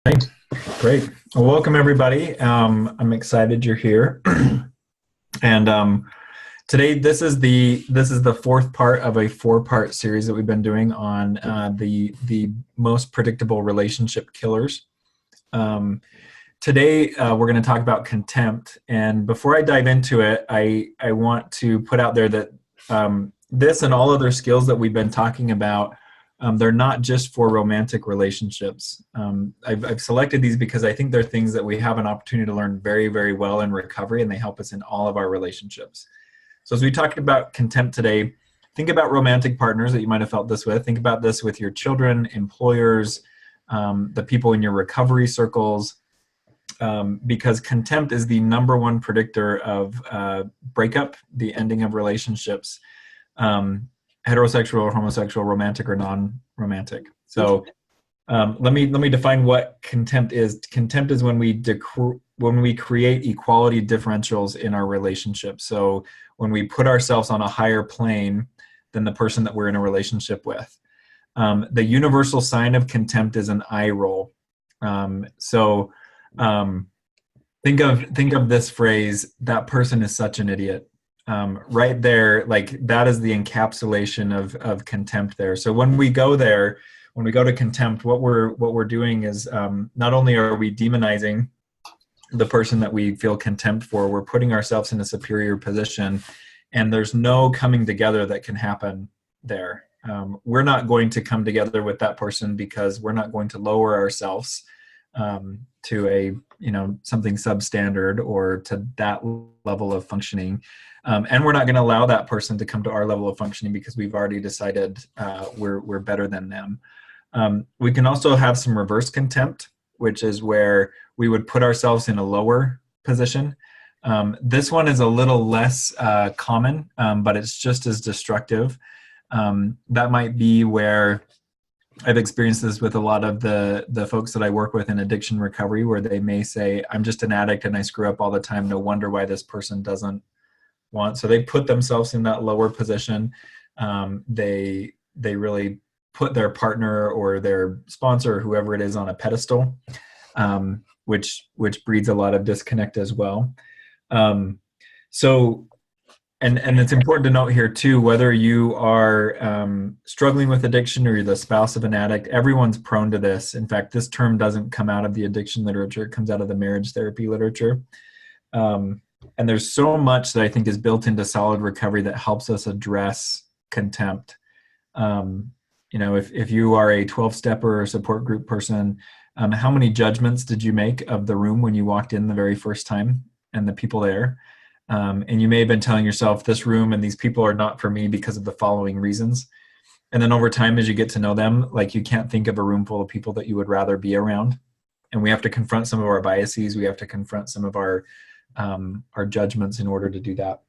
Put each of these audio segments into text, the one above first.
Hey, great. Well, welcome everybody. I'm excited you're here. And today, this is the fourth part of a four-part series that we've been doing on the most predictable relationship killers. Um, Today, we're going to talk about contempt. And before I dive into it, I want to put out there that this and all other skills that we've been talking about, they're not just for romantic relationships. I've selected these because I think they're things that we have an opportunity to learn very, very well in recovery, and they help us in all of our relationships. So as we talked about contempt today, think about romantic partners that you might have felt this with. Think about this with your children, employers, the people in your recovery circles, because contempt is the number one predictor of breakup, the ending of relationships, heterosexual or homosexual, romantic or non-romantic. So let me define what contempt is. Contempt is when we create equality differentials in our relationship. So when we put ourselves on a higher plane than the person that we're in a relationship with. The universal sign of contempt is an eye roll. Think of this phrase, that person is such an idiot. Right there, like that is the encapsulation of contempt there. So when we go to contempt, what we're doing is not only are we demonizing the person that we feel contempt for, we're putting ourselves in a superior position, and there's no coming together that can happen there. We're not going to come together with that person because we're not going to lower ourselves to a something substandard or to that level of functioning, and we're not going to allow that person to come to our level of functioning because we've already decided we're better than them. We can also have some reverse contempt, which is where we would put ourselves in a lower position. This one is a little less common, but it's just as destructive. That might be where I've experienced this with a lot of the folks that I work with in addiction recovery, where they may say, I'm just an addict and I screw up all the time. No wonder why this person doesn't want. So they put themselves in that lower position. They really put their partner or their sponsor or whoever it is on a pedestal, which breeds a lot of disconnect as well. And it's important to note here too, whether you are struggling with addiction or you're the spouse of an addict, everyone's prone to this. In fact, this term doesn't come out of the addiction literature, it comes out of the marriage therapy literature. And there's so much that I think is built into solid recovery that helps us address contempt. If you are a 12-stepper or support group person, how many judgments did you make of the room when you walked in the very first time and the people there? And you may have been telling yourself, this room and these people are not for me because of the following reasons. And then over time, as you get to know them, like you can't think of a room full of people that you would rather be around. And we have to confront some of our biases. We have to confront some of our judgments in order to do that.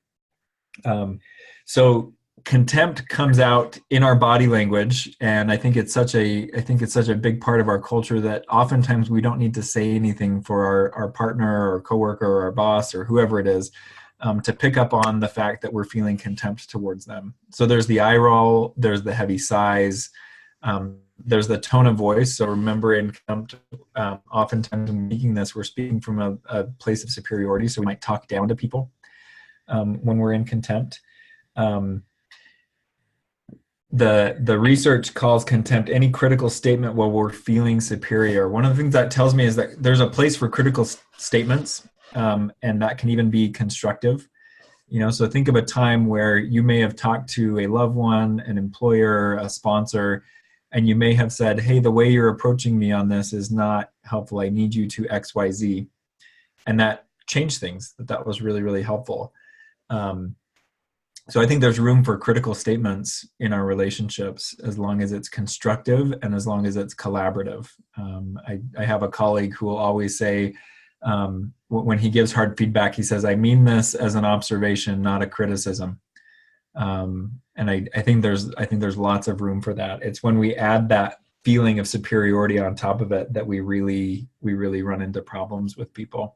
So contempt comes out in our body language, and I think it's such a big part of our culture that oftentimes we don't need to say anything for our partner or coworker or our boss or whoever it is to pick up on the fact that we're feeling contempt towards them. So there's the eye roll, there's the heavy sighs, there's the tone of voice. So remember, in contempt, oftentimes when speaking this, we're speaking from a place of superiority. So we might talk down to people when we're in contempt. The research calls contempt any critical statement while we're feeling superior. One of the things that tells me is that there's a place for critical statements, and that can even be constructive. So think of a time where you may have talked to a loved one, an employer, a sponsor, and you may have said, hey, the way you're approaching me on this is not helpful. I need you to X, Y, Z. And that changed things. That was really, really helpful. So I think there's room for critical statements in our relationships as long as it's constructive and as long as it's collaborative. I have a colleague who will always say, when he gives hard feedback, he says, I mean this as an observation, not a criticism. And I think there's lots of room for that. It's when we add that feeling of superiority on top of it that we really run into problems with people.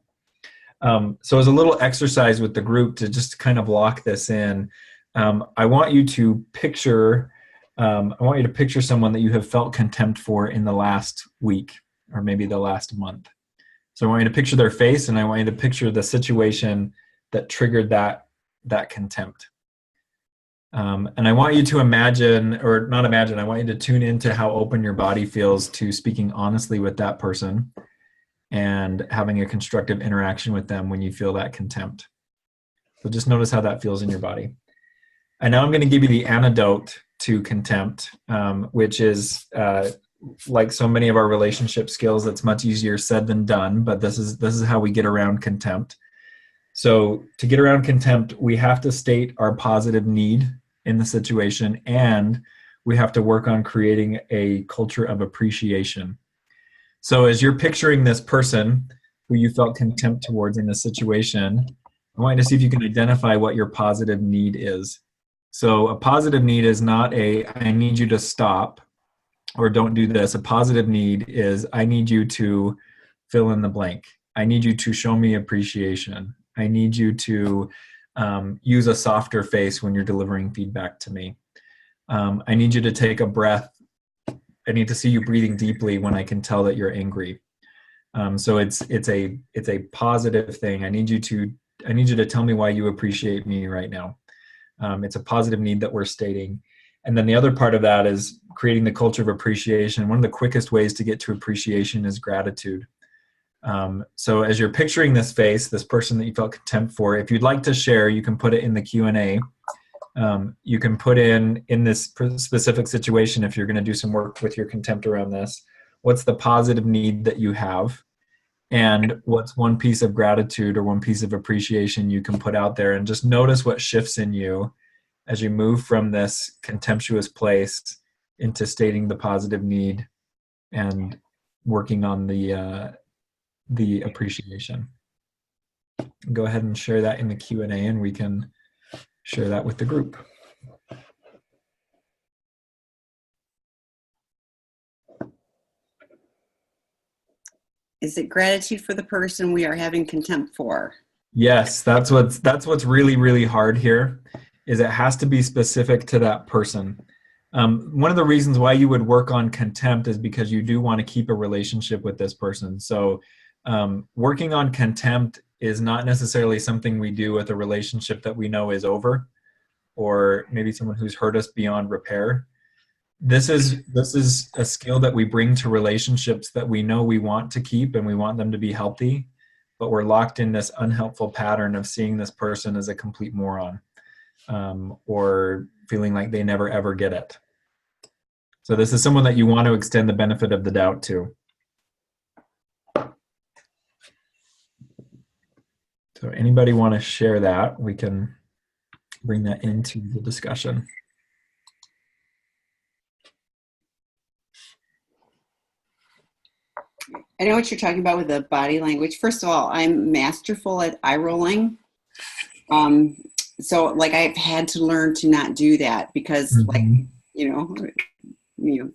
So as a little exercise with the group to just kind of lock this in, I want you to picture someone that you have felt contempt for in the last week. or maybe the last month. So I want you to picture their face, and I want you to picture the situation that triggered that contempt. And I want you to imagine, or not imagine, I want you to tune into how open your body feels to speaking honestly with that person and having a constructive interaction with them when you feel that contempt. So just notice how that feels in your body. And now I'm going to give you the antidote to contempt, which is like so many of our relationship skills, it's much easier said than done, but this is how we get around contempt. So to get around contempt, we have to state our positive need in the situation, and we have to work on creating a culture of appreciation. So as you're picturing this person who you felt contempt towards in this situation, I want you to see if you can identify what your positive need is. So a positive need is not I need you to stop or don't do this. A positive need is I need you to fill in the blank. I need you to show me appreciation. I need you to use a softer face when you're delivering feedback to me. I need you to take a breath. I need to see you breathing deeply when I can tell that you're angry. So it's a positive thing. I need you to tell me why you appreciate me right now. It's a positive need that we're stating. And then the other part of that is creating the culture of appreciation. One of the quickest ways to get to appreciation is gratitude. So as you're picturing this face, this person that you felt contempt for, if you'd like to share, you can put it in the Q&A. You can put in this specific situation, if you're going to do some work with your contempt around this, what's the positive need that you have? And what's one piece of gratitude or one piece of appreciation you can put out there, and just notice what shifts in you as you move from this contemptuous place into stating the positive need and working on the appreciation. Go ahead and share that in the Q&A, and we can share that with the group. Is it gratitude for the person we are having contempt for? Yes, that's what's really, really hard here, is it has to be specific to that person. One of the reasons why you would work on contempt is because you do want to keep a relationship with this person. So working on contempt is not necessarily something we do with a relationship that we know is over, or maybe someone who's hurt us beyond repair. This is a skill that we bring to relationships that we know we want to keep and we want them to be healthy, but we're locked in this unhelpful pattern of seeing this person as a complete moron, or feeling like they never ever get it. So this is someone that you want to extend the benefit of the doubt to. So anybody want to share that? We can bring that into the discussion. I know what you're talking about with the body language. First of all, I'm masterful at eye rolling. So like I've had to learn to not do that, because like,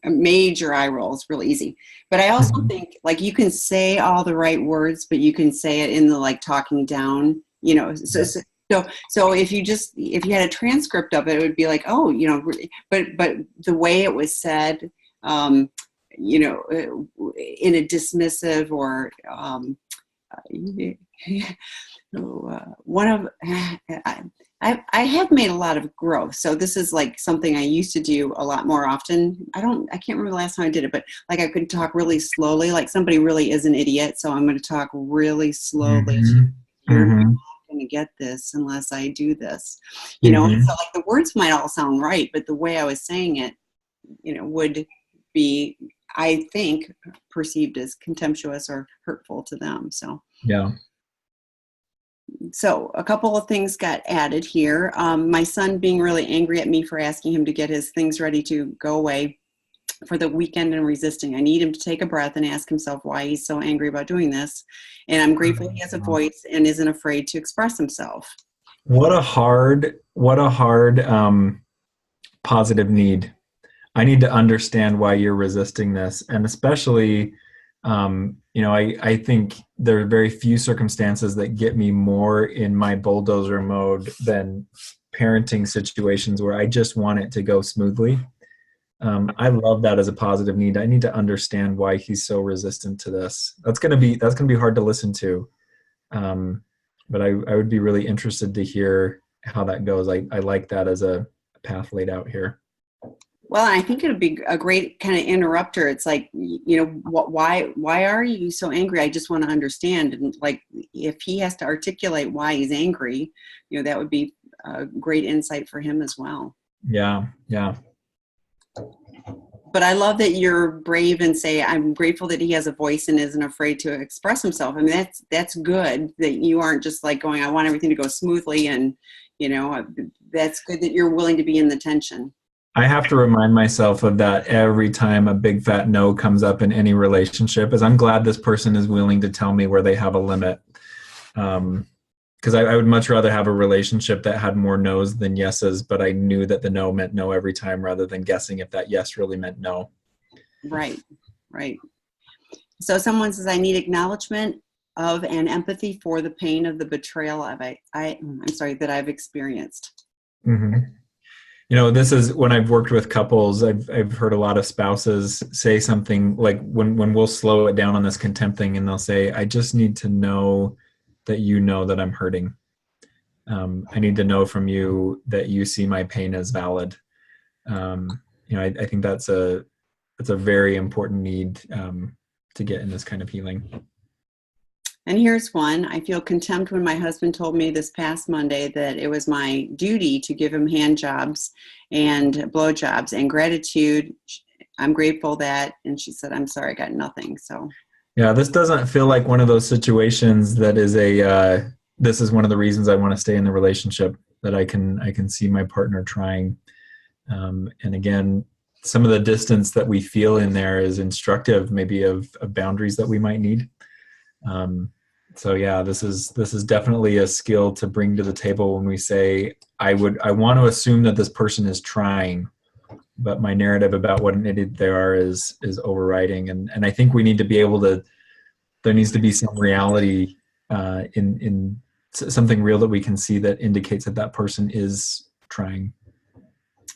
a major eye roll is really easy. But I also think like you can say all the right words, but you can say it in the like talking down, So if you had a transcript of it, it would be like, oh, but the way it was said, in a dismissive or I have made a lot of growth. So this is like something I used to do a lot more often. I can't remember the last time I did it, but like I could talk really slowly, like somebody really is an idiot. So I'm going to talk really slowly. You're not going to get this unless I do this, So like the words might all sound right, but the way I was saying it, would be, I think, perceived as contemptuous or hurtful to them. So yeah. So a couple of things got added here. My son being really angry at me for asking him to get his things ready to go away for the weekend and resisting. I need him to take a breath and ask himself why he's so angry about doing this. And I'm grateful he has a voice and isn't afraid to express himself. What a hard positive need. I need to understand why you're resisting this. And especially, I think there are very few circumstances that get me more in my bulldozer mode than parenting situations where I just want it to go smoothly. I love that as a positive need. I need to understand why he's so resistant to this. That's gonna be hard to listen to. Um, but I would be really interested to hear how that goes. I like that as a path laid out here. Well, I think it would be a great kind of interrupter. It's like, why are you so angry? I just want to understand. And like, if he has to articulate why he's angry, that would be a great insight for him as well. Yeah, yeah. But I love that you're brave and say, I'm grateful that he has a voice and isn't afraid to express himself. I mean, that's good that you aren't just like going, I want everything to go smoothly. And, that's good that you're willing to be in the tension. I have to remind myself of that every time a big fat no comes up in any relationship, is I'm glad this person is willing to tell me where they have a limit. Because I would much rather have a relationship that had more no's than yeses, but I knew that the no meant no every time rather than guessing if that yes really meant no. Right, right. So someone says, I need acknowledgement of and empathy for the pain of the betrayal that I've experienced. Mm-hmm. This is when I've worked with couples, I've heard a lot of spouses say something like when we'll slow it down on this contempt thing, and they'll say, I just need to know that you know that I'm hurting. I need to know from you that you see my pain as valid. I think that's a very important need to get in this kind of healing. And here's one. I feel contempt when my husband told me this past Monday that it was my duty to give him hand jobs and blow jobs, and gratitude. I'm grateful that, and she said, I'm sorry, I got nothing. So yeah, this doesn't feel like one of those situations that is this is one of the reasons I want to stay in the relationship, that I can see my partner trying. And again, some of the distance that we feel in there is instructive, maybe of boundaries that we might need. So yeah, this is definitely a skill to bring to the table when we say, I want to assume that this person is trying, but my narrative about what an idiot they are is overriding. And I think we need to be able to, there needs to be some reality in something real that we can see that indicates that person is trying.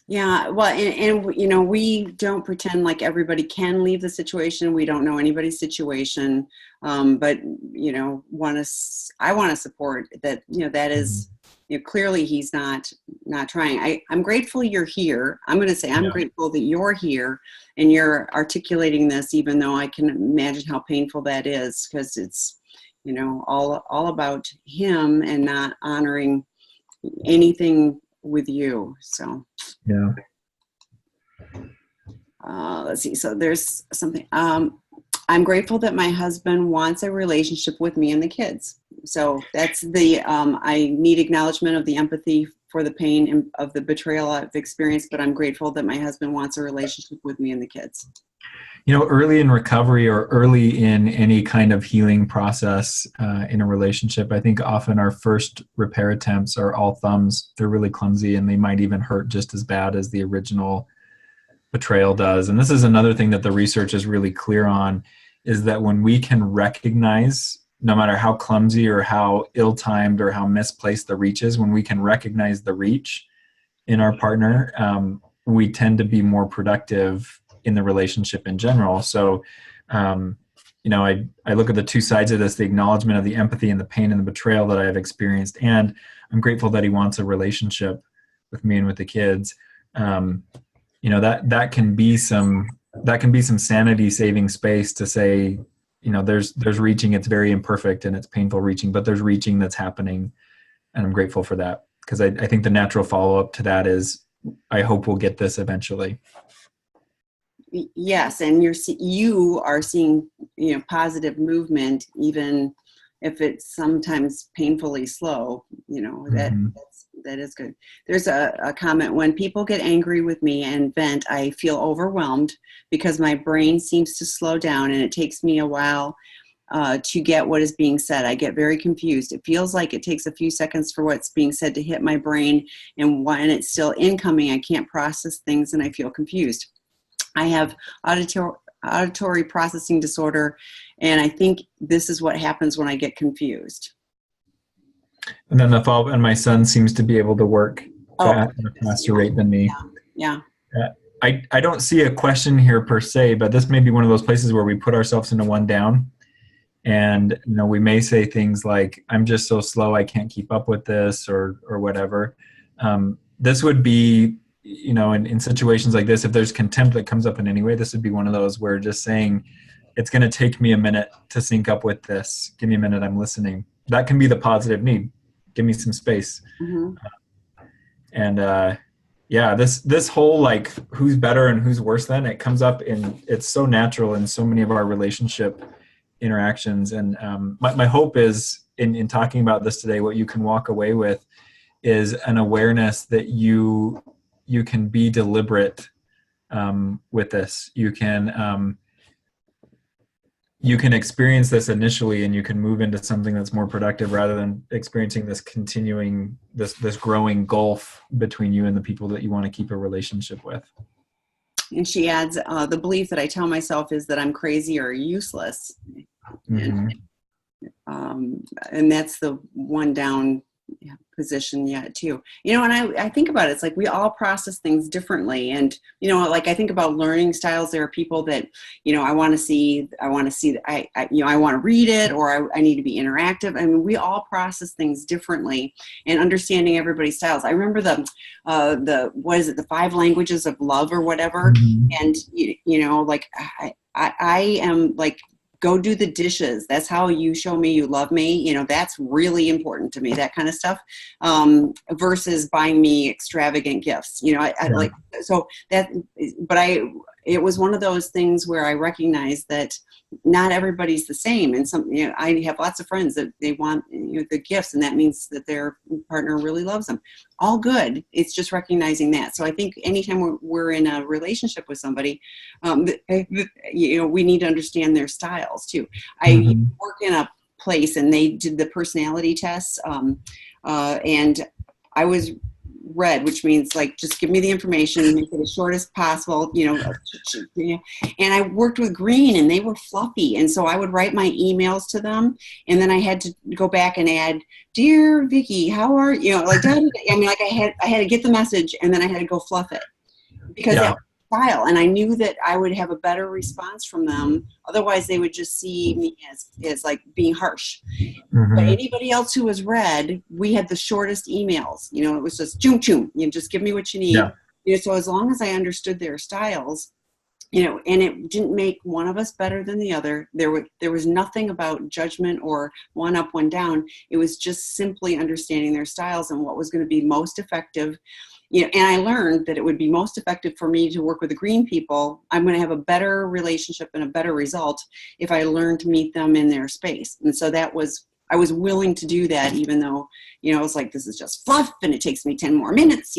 Yeah, well, and we don't pretend like everybody can leave the situation. We don't know anybody's situation, but I want to support that. That is clearly he's not trying. I'm grateful you're here. I'm going to say I'm grateful that you're here and you're articulating this, even though I can imagine how painful that is, because it's all about him and not honoring anything with you. So yeah. Let's see. So there's something. I'm grateful that my husband wants a relationship with me and the kids. So that's the. I need acknowledgement of the empathy for the pain of the betrayal I've experienced, but I'm grateful that my husband wants a relationship with me and the kids. Early in recovery or early in any kind of healing process in a relationship, I think often our first repair attempts are all thumbs. They're really clumsy and they might even hurt just as bad as the original betrayal does. And this is another thing that the research is really clear on, is that when we can recognize, no matter how clumsy or how ill-timed or how misplaced the reach is, when we can recognize the reach in our partner, we tend to be more productive in the relationship in general. So, I look at the two sides of this, the acknowledgement of the empathy and the pain and the betrayal that I have experienced. And I'm grateful that he wants a relationship with me and with the kids. That can be some sanity saving space to say, there's reaching, it's very imperfect and it's painful reaching, but there's reaching that's happening. And I'm grateful for that, because I think the natural follow-up to that is, I hope we'll get this eventually. Yes, and you are seeing positive movement, even if it's sometimes painfully slow. That is good. There's a comment: when people get angry with me and vent, I feel overwhelmed because my brain seems to slow down, and it takes me a while to get what is being said. I get very confused. It feels like it takes a few seconds for what's being said to hit my brain, and when it's still incoming, I can't process things and I feel confused. I have auditory processing disorder, and I think this is what happens when I get confused. And then and my son seems to be able to work at a faster rate than me. Yeah. I don't see a question here per se, but this may be one of those places where we put ourselves into one down. And we may say things like, "I'm just so slow, I can't keep up with this," or whatever. This would be, in situations like this, if there's contempt that comes up in any way, this would be one of those where just saying, "It's going to take me a minute to sync up with this. Give me a minute, I'm listening." That can be the positive need. Give me some space. Mm-hmm. And yeah, this whole like who's better and who's worse than, it comes up it's so natural in so many of our relationship interactions. And my hope is in talking about this today, what you can walk away with is an awareness that you can be deliberate with this. You can experience this initially, and you can move into something that's more productive rather than experiencing this continuing, this growing gulf between you and the people that you want to keep a relationship with. And she adds, the belief that I tell myself is that I'm crazy or useless. Mm-hmm. And that's the one down position yet too. And I think about it, it's like we all process things differently. And, like I think about learning styles. There are people that, I want to see, I want to read it, or I need to be interactive. I mean, we all process things differently, and understanding everybody's styles. I remember what is it? The 5 languages of love or whatever. Mm-hmm. And, like I am like, go do the dishes. That's how you show me you love me. That's really important to me, that kind of stuff, versus buying me extravagant gifts. I like, so that, but it was one of those things where I recognized that not everybody's the same. And I have lots of friends that they want the gifts, and that means that their partner really loves them. All good. It's just recognizing that. So I think anytime we're in a relationship with somebody, we need to understand their styles too. I work in a place, and they did the personality tests, and I was red, which means like, just give me the information, make it as short as possible, and I worked with green, and they were fluffy. And so I would write my emails to them, and then I had to go back and add, "Dear Vicky, how are you?" Like that. I mean, like I had to get the message, and then I had to go fluff it, because that was style. And I knew that I would have a better response from them. Otherwise they would just see me as like being harsh. Mm-hmm. But anybody else who was red, we had the shortest emails. It was just choom choom. Just give me what you need. Yeah. So as long as I understood their styles, and it didn't make one of us better than the other. There was nothing about judgment or one up, one down. It was just simply understanding their styles and what was going to be most effective. And I learned that it would be most effective for me to work with the green people. I'm going to have a better relationship and a better result if I learn to meet them in their space. And so I was willing to do that, even though, it was like, this is just fluff and it takes me 10 more minutes,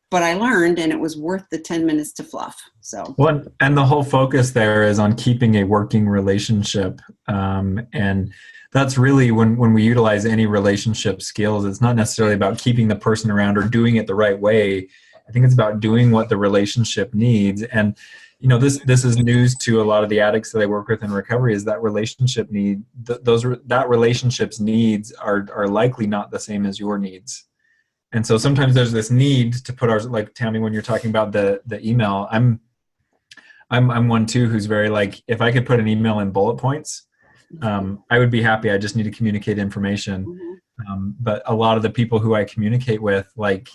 but I learned, and it was worth the 10 minutes to fluff. So, well, and the whole focus there is on keeping a working relationship. And that's really when we utilize any relationship skills, it's not necessarily about keeping the person around or doing it the right way. I think it's about doing what the relationship needs. And, this is news to a lot of the addicts that I work with in recovery, is that relationship need, that relationship's needs are likely not the same as your needs. And so sometimes there's this need to put like Tammy, when you're talking about the email, I'm one too, who's very like, if I could put an email in bullet points, I would be happy. I just need to communicate information. Mm-hmm. But a lot of the people who I communicate with, like,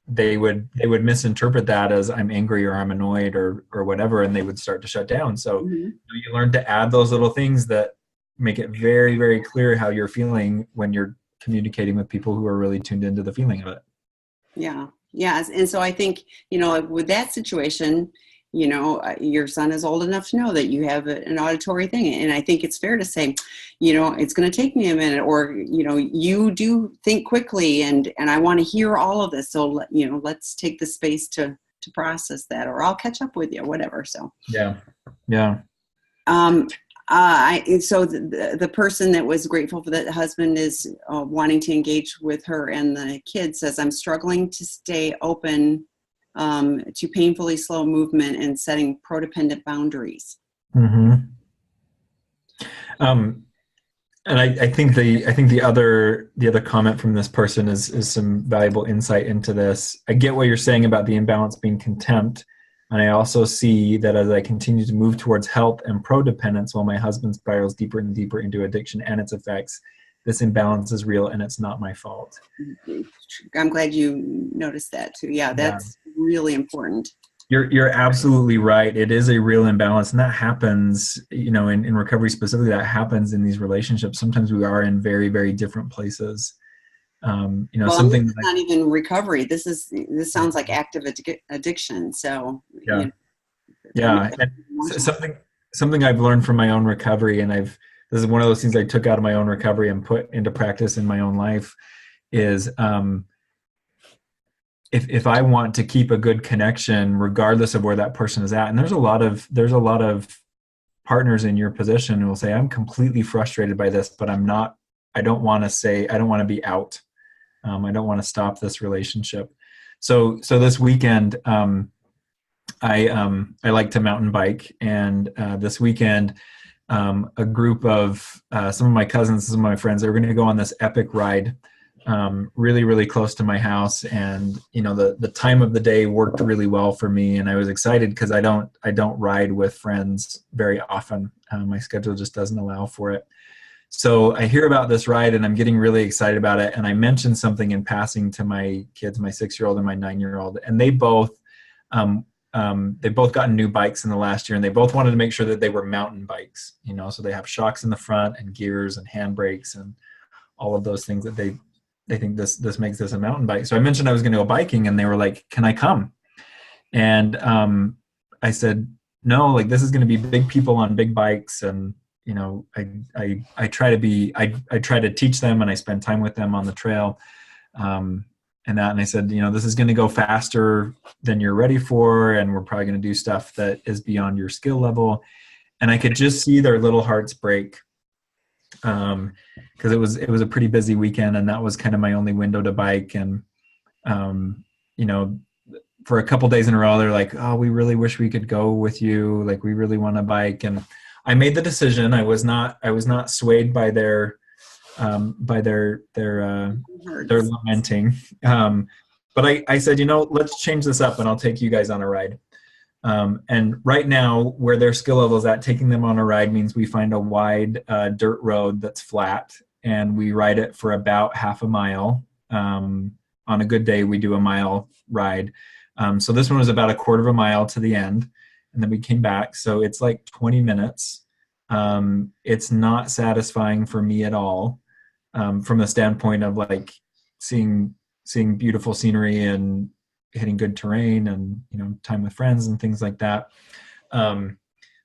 they would misinterpret that as I'm angry or I'm annoyed or whatever, and they would start to shut down. So you learn to add those little things that make it very, very clear how you're feeling when you're communicating with people who are really tuned into the feeling of it. Yeah. Yes. And so I think, with that situation, your son is old enough to know that you have an auditory thing. And I think it's fair to say, it's going to take me a minute, or, you do think quickly, and I want to hear all of this. So, let's take the space to process that, or I'll catch up with you, whatever. So, yeah. Yeah. So the person that was grateful for the husband is wanting to engage with her and the kid, says, "I'm struggling to stay open to painfully slow movement and setting codependent boundaries." Mm-hmm. And I think the other comment from this person is some valuable insight into this. I get what you're saying about the imbalance being contempt, and I also see that as I continue to move towards health and pro-dependence while my husband spirals deeper and deeper into addiction and its effects, this imbalance is real and it's not my fault. I'm glad you noticed that too. Yeah, Yeah. that's really important. You're absolutely right. It is a real imbalance, and that happens, in recovery specifically. That happens in these relationships. Sometimes we are in very, very different places. Well, and this Something is not even recovery. This sounds like active addiction. So, yeah, they're yeah, and something I've learned from my own recovery, and this is one of those things I took out of my own recovery and put into practice in my own life, is if I want to keep a good connection, regardless of where that person is at, and there's a lot of partners in your position who will say, I'm completely frustrated by this, but I don't want to be out. I don't want to stop this relationship. So this weekend, I like to mountain bike, and this weekend, a group of some of my cousins, some of my friends, they were going to go on this epic ride, really, really close to my house, and the time of the day worked really well for me, and I was excited because I don't ride with friends very often. My schedule just doesn't allow for it. So I hear about this ride and I'm getting really excited about it. And I mentioned something in passing to my kids, my 6-year-old and my 9-year-old, and um, they both gotten new bikes in the last year, and they both wanted to make sure that they were mountain bikes, so they have shocks in the front and gears and handbrakes and all of those things that they think this makes this a mountain bike. So I mentioned I was going to go biking, and they were like, "Can I come?" And I said, "No, like this is going to be big people on big bikes, and I try to teach them, and I spend time with them on the trail, and I said, this is going to go faster than you're ready for, and we're probably going to do stuff that is beyond your skill level." And I could just see their little hearts break, because it was a pretty busy weekend, and that was kind of my only window to bike. And you know for a couple days in a row, they're like, "Oh, we really wish we could go with you. Like, we really want to bike." And I made the decision. I was not swayed by their lamenting. But I said, let's change this up, and I'll take you guys on a ride. And right now, where their skill level is at, taking them on a ride means we find a wide dirt road that's flat, and we ride it for about half a mile. On a good day, we do a mile ride. So this one was about a quarter of a mile to the end, and then we came back. So it's like 20 minutes. It's not satisfying for me at all, from the standpoint of like seeing beautiful scenery and hitting good terrain, and time with friends and things like that.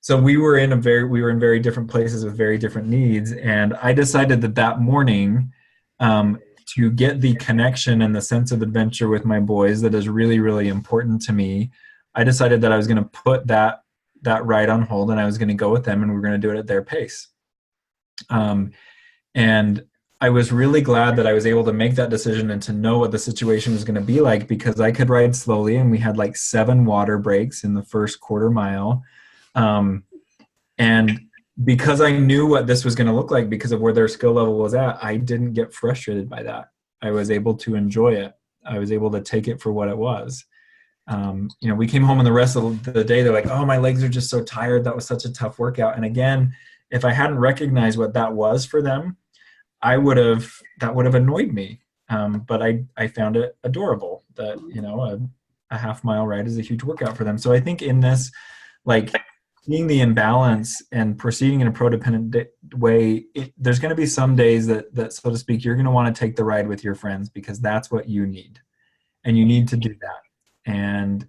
So we were in very different places with very different needs, and I decided that morning, to get the connection and the sense of adventure with my boys that is really, really important to me, I decided that I was going to put that ride on hold, and I was going to go with them, and we were going to do it at their pace. And I was really glad that I was able to make that decision and to know what the situation was going to be like, because I could ride slowly, and we had like 7 water breaks in the first quarter mile. And because I knew what this was going to look like because of where their skill level was at, I didn't get frustrated by that. I was able to enjoy it. I was able to take it for what it was. We came home, and the rest of the day, they're like, "Oh, my legs are just so tired. That was such a tough workout." And again, if I hadn't recognized what that was for them, that would have annoyed me. But I found it adorable that, a half mile ride is a huge workout for them. So I think in this, like, seeing the imbalance and proceeding in a pro-dependent way, there's going to be some days that, so to speak, you're going to want to take the ride with your friends because that's what you need, and you need to do that. And,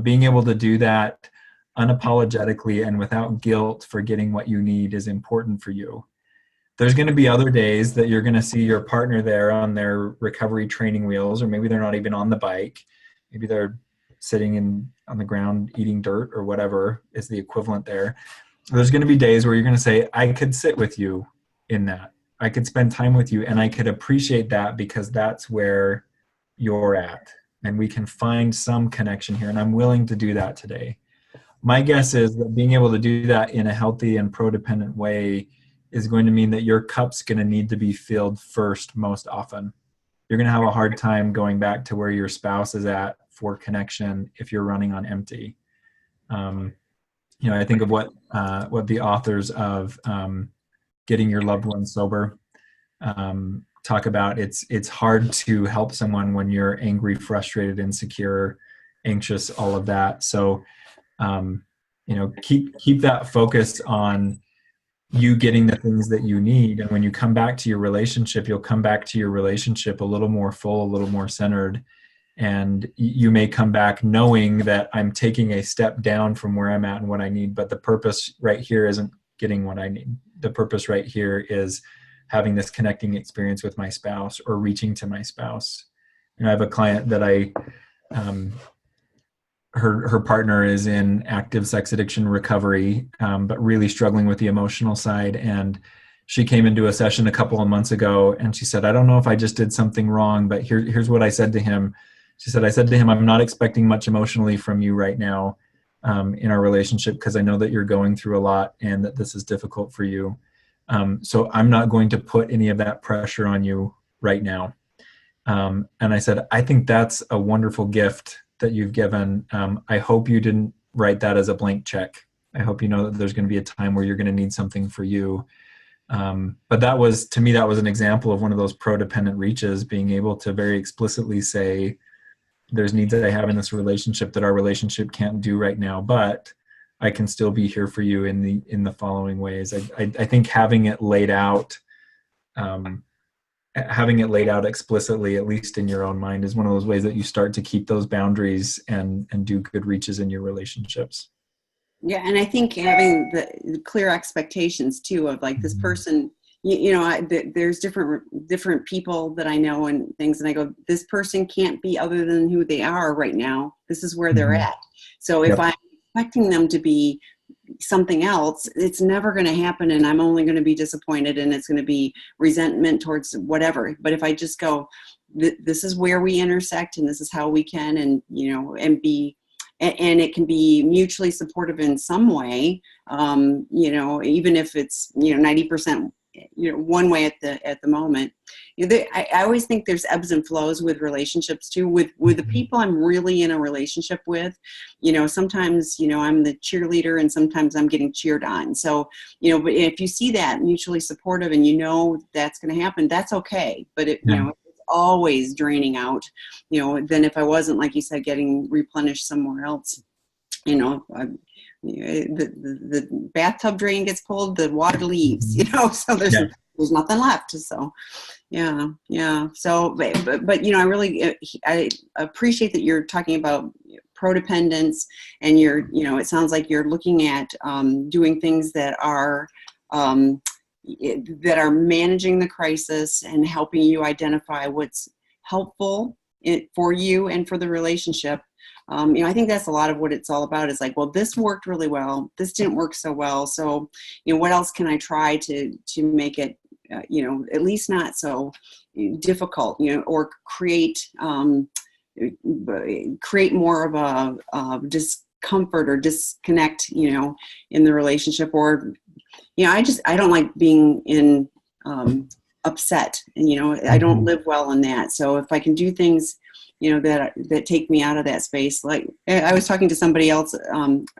being able to do that unapologetically and without guilt for getting what you need is important for you. There's going to be other days that you're going to see your partner there on their recovery training wheels, or maybe they're not even on the bike. Maybe they're sitting on the ground eating dirt, or whatever is the equivalent there. There's going to be days where you're going to say, "I could sit with you in that. I could spend time with you, and I could appreciate that because that's where you're at, and we can find some connection here, and I'm willing to do that today." My guess is that being able to do that in a healthy and pro-dependent way is going to mean that your cup's going to need to be filled first most often. You're going to have a hard time going back to where your spouse is at for connection if you're running on empty. I think of what the authors of Getting Your Loved Ones Sober talk about. It's hard to help someone when you're angry, frustrated, insecure, anxious, all of that. So keep that focus on you getting the things that you need. And when you come back to your relationship, you'll come back to your relationship a little more full, a little more centered. And you may come back knowing that I'm taking a step down from where I'm at and what I need, but the purpose right here isn't getting what I need. The purpose right here is having this connecting experience with my spouse or reaching to my spouse. And I have a client that her partner is in active sex addiction recovery, but really struggling with the emotional side. And she came into a session a couple of months ago and she said, I don't know if I just did something wrong, but here's what I said to him. She said, I said to him, I'm not expecting much emotionally from you right now in our relationship because I know that you're going through a lot and that this is difficult for you. So I'm not going to put any of that pressure on you right now. And I said, I think that's a wonderful gift that you've given. I hope you didn't write that as a blank check. I hope you know that there's going to be a time where you're going to need something for you. But that was, to me, that was an example of one of those codependent reaches, being able to very explicitly say, there's needs that I have in this relationship that our relationship can't do right now, but I can still be here for you in the following ways. I think having it laid out explicitly, at least in your own mind, is one of those ways that you start to keep those boundaries and do good reaches in your relationships. Yeah. And I think having the clear expectations too, of like this person, there's different people that I know and things. And I go, this person can't be other than who they are right now. This is where they're at. So if I'm expecting them to be something else, it's never going to happen. And I'm only going to be disappointed and it's going to be resentment towards whatever. But if I just go, this is where we intersect and this is how we can, and it can be mutually supportive in some way, even if it's, 90%, one way at the moment. I always think there's ebbs and flows with relationships too, with the people I'm really in a relationship with. Sometimes, I'm the cheerleader and sometimes I'm getting cheered on. So, but if you see that mutually supportive and that's going to happen, that's okay. But it's always draining out, then if I wasn't, like you said, getting replenished somewhere else, the bathtub drain gets pulled, the water leaves, so there's nothing left. So, yeah. So, but I appreciate that you're talking about codependence and it sounds like you're looking at doing things that are managing the crisis and helping you identify what's helpful for you and for the relationship. I think that's a lot of what it's all about, is like, well, this worked really well. This didn't work so well. So, what else can I try to make it, at least not so difficult, or create more of a discomfort or disconnect, in the relationship. Or, I don't like being in upset, and, I don't live well in that. So if I can do things, that take me out of that space. Like I was talking to somebody else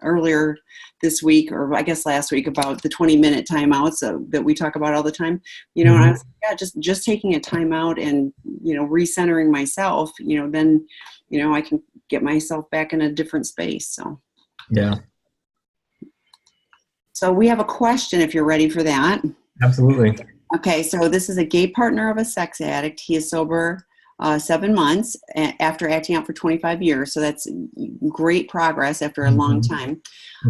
earlier this week, or I guess last week, about the 20-minute timeouts that we talk about all the time. And I was just taking a timeout and recentering myself. Then I can get myself back in a different space. So yeah. So we have a question if you're ready for that. Absolutely. Okay, so this is a gay partner of a sex addict. He is sober 7 months after acting out for 25 years. So that's great progress after a long time.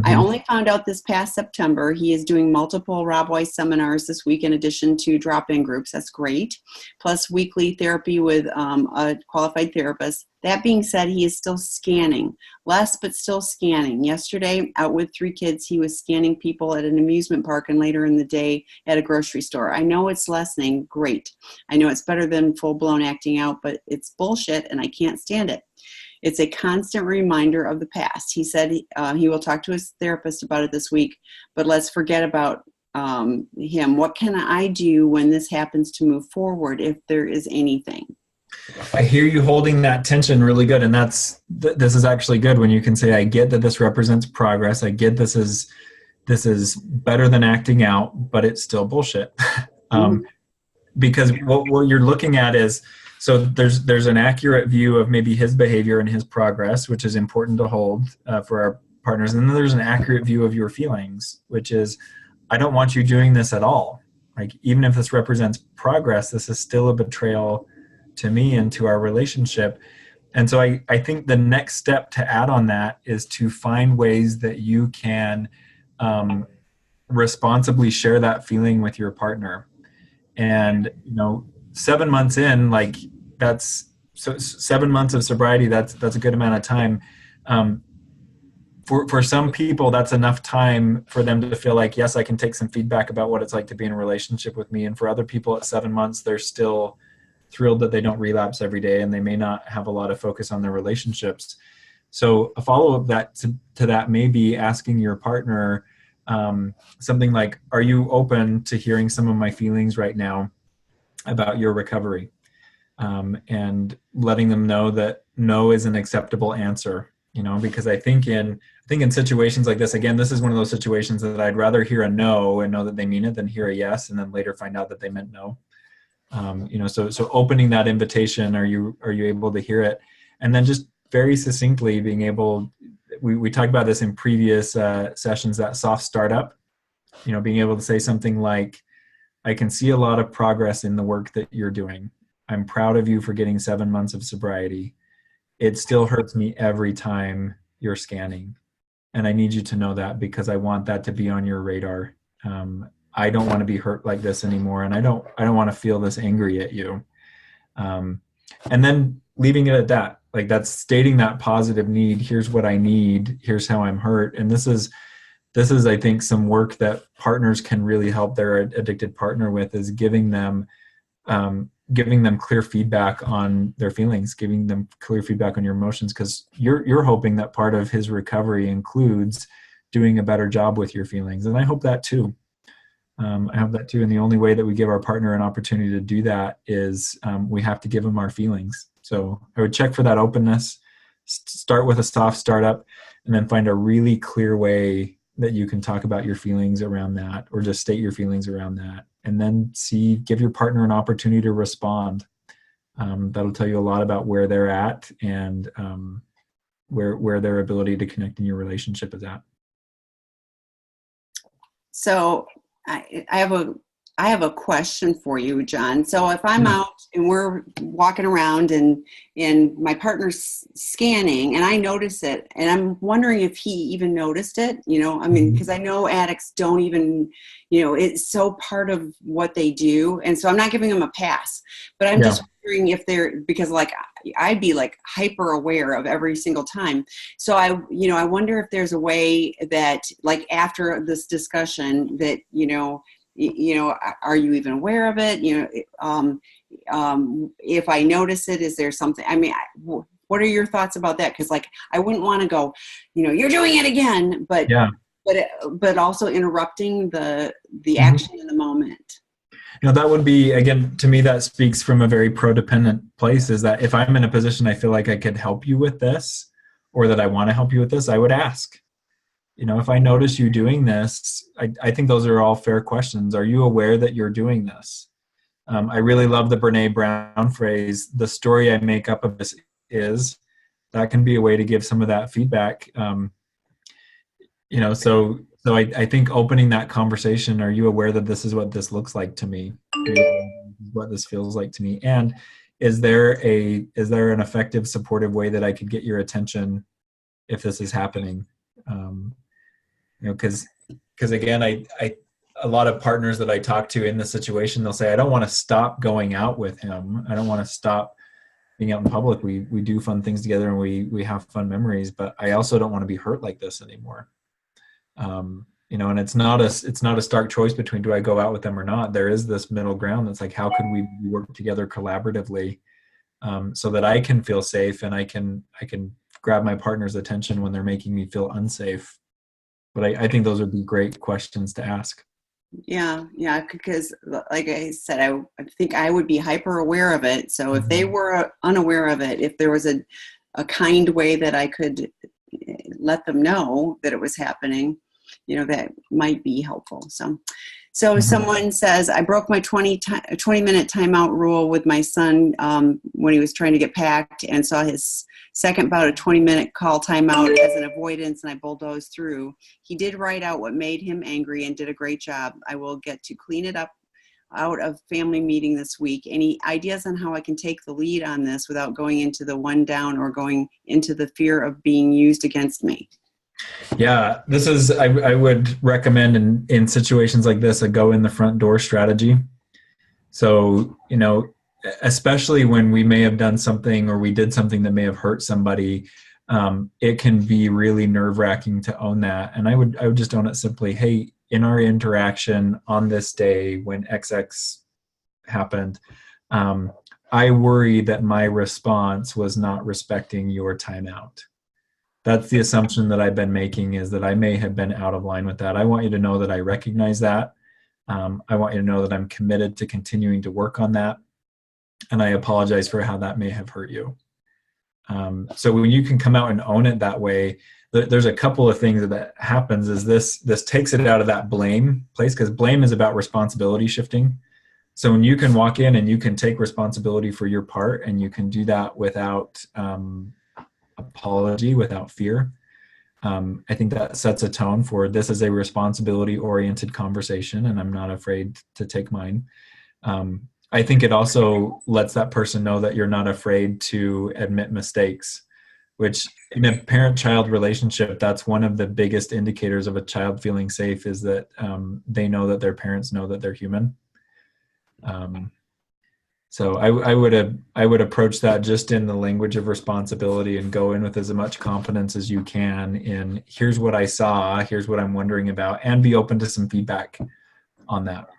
I only found out this past September. He is doing multiple Rob Weiss seminars this week in addition to drop-in groups. That's great. Plus weekly therapy with a qualified therapist. That being said, he is still scanning. Less, but still scanning. Yesterday, out with 3 kids, he was scanning people at an amusement park and later in the day at a grocery store. I know it's lessening. Great. I know it's better than full-blown acting out, but it's bullshit and I can't stand it. It's a constant reminder of the past. He said he will talk to his therapist about it this week, but let's forget about him, what can I do when this happens to move forward, if there is anything? I hear you holding that tension really good, and this is actually good when you can say, I get that this represents progress. I get this is better than acting out, but it's still bullshit. Mhm. Because what you're looking at is, so there's an accurate view of maybe his behavior and his progress, which is important to hold for our partners, and then there's an accurate view of your feelings, which is, I don't want you doing this at all. Like, even if this represents progress, this is still a betrayal to me and to our relationship. And so I think the next step to add on that is to find ways that you can responsibly share that feeling with your partner. And 7 months in, like, that's, so 7 months of sobriety, that's a good amount of time. For some people, that's enough time for them to feel like, yes, I can take some feedback about what it's like to be in a relationship with me. And for other people at 7 months, they're still thrilled that they don't relapse every day, and they may not have a lot of focus on their relationships. So a follow-up to that may be asking your partner something like, are you open to hearing some of my feelings right now about your recovery? And letting them know that no is an acceptable answer, because I think in situations like this, again, this is one of those situations that I'd rather hear a no and know that they mean it than hear a yes and then later find out that they meant no. So opening that invitation, are you able to hear it? And then just very succinctly being able, we talked about this in previous sessions, that soft startup, being able to say something like, I can see a lot of progress in the work that you're doing. I'm proud of you for getting 7 months of sobriety. It still hurts me every time you're scanning. And I need you to know that, because I want that to be on your radar. I don't want to be hurt like this anymore. And I don't want to feel this angry at you. And then leaving it at that, like, that's stating that positive need. Here's what I need. Here's how I'm hurt. And this is, I think, some work that partners can really help their addicted partner with, is giving them clear feedback on their feelings, giving them clear feedback on your emotions, because you're hoping that part of his recovery includes doing a better job with your feelings. And I hope that too. I hope that too. And the only way that we give our partner an opportunity to do that is we have to give them our feelings. So I would check for that openness, start with a soft startup, and then find a really clear way that you can talk about your feelings around that, or just state your feelings around that. And then give your partner an opportunity to respond. That'll tell you a lot about where they're at and where their ability to connect in your relationship is at. So I have a question for you, Jon. So if I'm out and we're walking around and my partner's scanning and I notice it, and I'm wondering if he even noticed it, I mean, because I know addicts don't even, it's so part of what they do. And so I'm not giving them a pass, but I'm just wondering if because like I'd be like hyper aware of every single time. So I wonder if there's a way that, like, after this discussion that, are you even aware of it? If I notice it, is there something, I mean, what are your thoughts about that? Because, like, I wouldn't want to go, you're doing it again, but also interrupting the action in the moment. That would be, again, to me, that speaks from a very pro-dependent place, is that if I'm in a position I feel like I could help you with this, or that I want to help you with this, I would ask. If I notice you doing this, I think those are all fair questions. Are you aware that you're doing this? I really love the Brene Brown phrase, the story I make up of this is. That can be a way to give some of that feedback. So I think opening that conversation, are you aware that this is what this looks like to me? What this feels like to me? And is there an effective, supportive way that I could get your attention if this is happening? Because again, a lot of partners that I talk to in this situation, they'll say, I don't want to stop going out with him. I don't want to stop being out in public. We do fun things together and we have fun memories, but I also don't want to be hurt like this anymore. And it's not a stark choice between, do I go out with them or not? There is this middle ground that's like, how can we work together collaboratively so that I can feel safe and I can grab my partner's attention when they're making me feel unsafe. But I think those would be great questions to ask. Yeah, yeah, because like I said, I think I would be hyper aware of it. So if they Mhm. were unaware of it, if there was a kind way that I could let them know that it was happening, that might be helpful. So Mhm. someone says, I broke my 20-minute timeout rule with my son when he was trying to get packed, and saw his second bout of 20-minute call timeout as an avoidance, and I bulldozed through. He did write out what made him angry and did a great job. I will get to clean it up out of family meeting this week. Any ideas on how I can take the lead on this without going into the one down or going into the fear of being used against me? Yeah, this is, I would recommend in situations like this, a go in the front door strategy. So, especially when we may have done something or we did something that may have hurt somebody, it can be really nerve wracking to own that. And I would just own it simply. Hey, in our interaction on this day when XX happened, um, I worry that my response was not respecting your timeout. That's the assumption that I've been making, is that I may have been out of line with that. I want you to know that I recognize that. I want you to know that I'm committed to continuing to work on that. And I apologize for how that may have hurt you. So when you can come out and own it that way, there's a couple of things that happens. Is this takes it out of that blame place, because blame is about responsibility shifting. So when you can walk in and you can take responsibility for your part, and you can do that without apology, without fear, I think that sets a tone for, this is a responsibility oriented conversation, and I'm not afraid to take mine. I think it also lets that person know that you're not afraid to admit mistakes, which in a parent child relationship, that's one of the biggest indicators of a child feeling safe, is that they know that their parents know that they're human. Um, so I would approach that just in the language of responsibility, and go in with as much confidence as you can in, here's what I saw, here's what I'm wondering about, and be open to some feedback on that.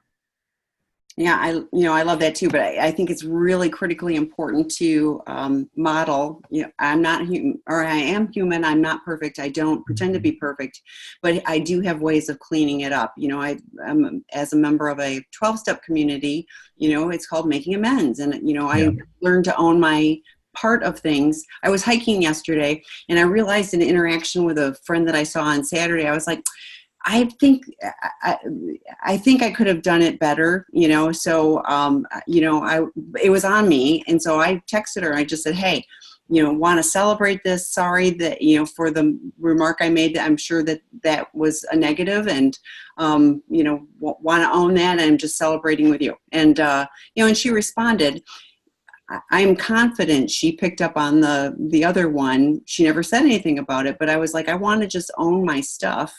Yeah, I love that too, but I think it's really critically important to model. I'm not human, or I am human. I'm not perfect. I don't pretend to be perfect, but I do have ways of cleaning it up. I'm as a member of a 12-step community. It's called making amends, and Yeah. I learned to own my part of things. I was hiking yesterday, and I realized in an interaction with a friend that I saw on Saturday, I was like, I think I, I think I could have done it better, So, it was on me, and so I texted her. I just said, "Hey, want to celebrate this? Sorry that for the remark I made. That I'm sure that was a negative, and want to own that. And I'm just celebrating with you." And and she responded. I'm confident she picked up on the other one. She never said anything about it, but I was like, I want to just own my stuff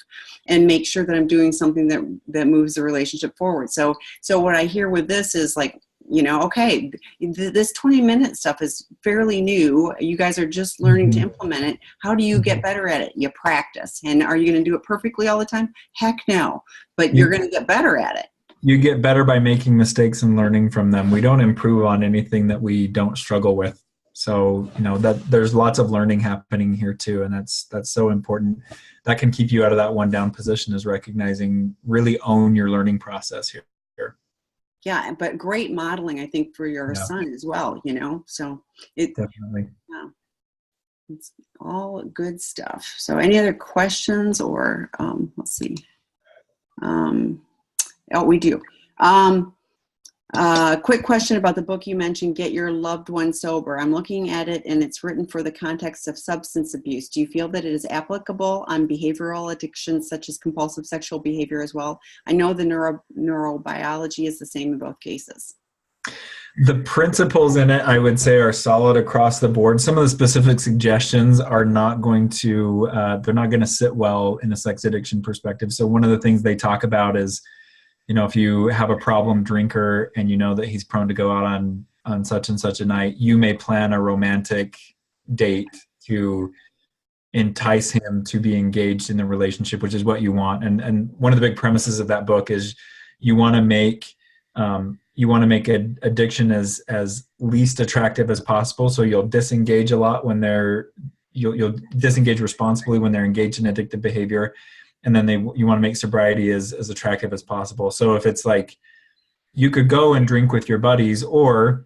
and make sure that I'm doing something that moves the relationship forward. So what I hear with this is like, okay, this 20-minute stuff is fairly new. You guys are just learning to Mhm. implement it. How do you get Mhm. better at it? You practice. And are you going to do it perfectly all the time? Heck no. But you're You going to get better at it. you get better by making mistakes and learning from them. We don't improve on anything that we don't struggle with. So, that there's lots of learning happening here too, and that's so important. That can keep you out of that one down position, is recognizing, really own your learning process here. Yeah, but great modeling, I think, for your Yeah, son as well, So it, definitely. yeah, it's all good stuff. So any other questions or let's see. Um, oh, we do. Um, quick question about the book you mentioned, Get Your Loved One Sober. I'm looking at it and it's written for the context of substance abuse. Do you feel that it is applicable on behavioral addictions such as compulsive sexual behavior as well? I know the neurobiology is the same in both cases. The principles in it, I would say, are solid across the board. Some of the specific suggestions are not going to, they're not going to sit well in a sex addiction perspective. So one of the things they talk about is, if you have a problem drinker and you know that he's prone to go out on such and such a night, you may plan a romantic date to entice him to be engaged in the relationship, which is what you want. And one of the big premises of that book is you want to make addiction as least attractive as possible. So you'll disengage a lot when you'll disengage responsibly when they're engaged in addictive behavior, and then you want to make sobriety as attractive as possible. So if it's like, you could go and drink with your buddies, or